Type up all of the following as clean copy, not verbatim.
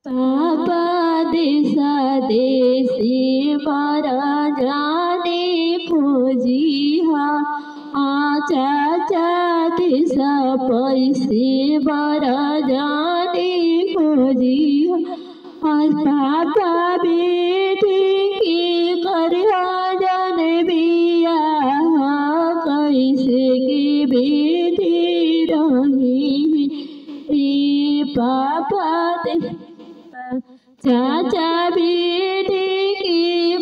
पापा दिशा देशी बरा जाने खोजिहा चाचा दिशा पैसे बरा जाने खोजिहा पापा बेटी की करिया जाने बिया कैसे की बेटी रही पापा चाचा बेटी की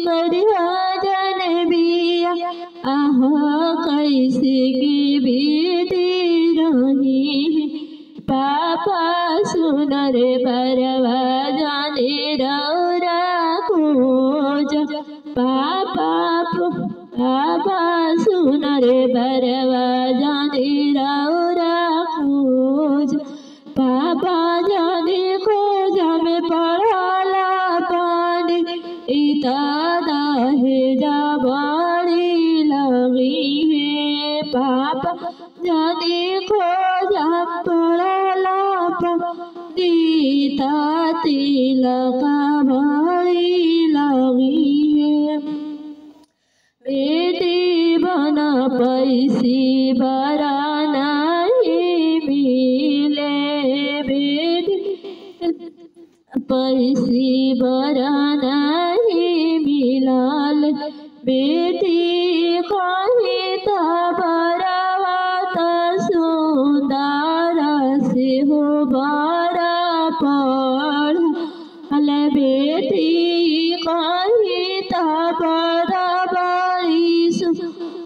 करिया जाने बिया कैसे की बेटी रही पापा सुन रे बरवा जाने रौरा खोज पापा सुन रे बरवा जाने रौरा खोज पापा जाने खोज में पढ़ाला पानी इता दहेजा बड़ी लगी है पापा जाने खोज पढ़ाला पानी इता तिलक बड़ी लगी है बेटी बना पैसी बरा नहीं मिले बेटी पैसी बरा नहीं मिलाल बेटी कहीं बरावा सुंदर से हो बरा पढ़ बेटी कहीं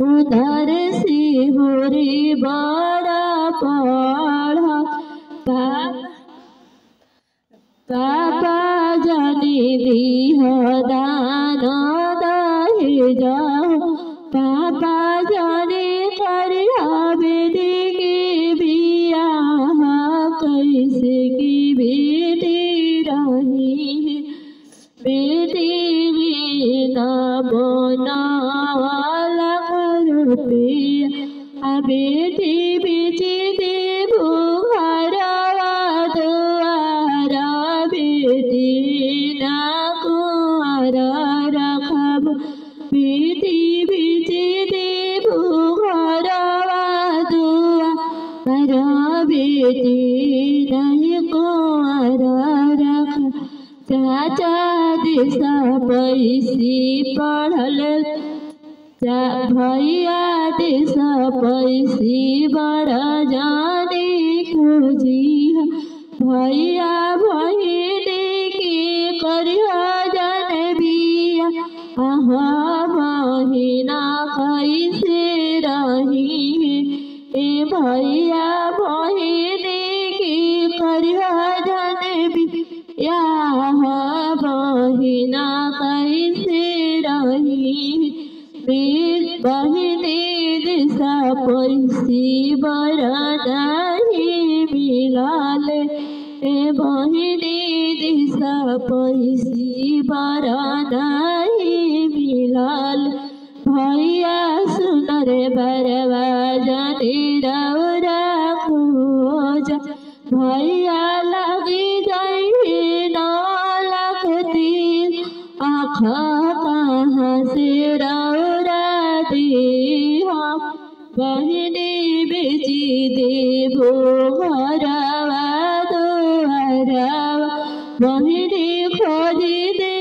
उधर से हो रे बड़ा पढ़ा पापा जाने दी दान दहेजा पापा जाने करिया बेटी की बिया कैसे की बेटी रही बेटी बिना बनावाला रुपया बेटी बेची दे बुहारा द्वारा बेटी ना कुआरा रखब बेटी बेची दे बुहारा द्वारा बेटी नहीं कुआरा रख चाचा दिशा पैसी पढ़ल भैया दिशा पैसी बड़ा जाने खोजी भैया बहिनी की करिया जाने बिया बहिना कैसे रही भैया बहिनी की करिया जाने बिया बहिना कैसे रही बहिनी दिशा पैसी बरा नहीं मिलाल बहिनी दिशा पैसी बरा नहीं मिलाल भैया सुन रे बरवा जाने रौरा खोज भैया लगी जाए ना लगती आँखा कहाँ से रौरा बहिनी बेची देवो घरवा द्वारा बहिनी खोजी दे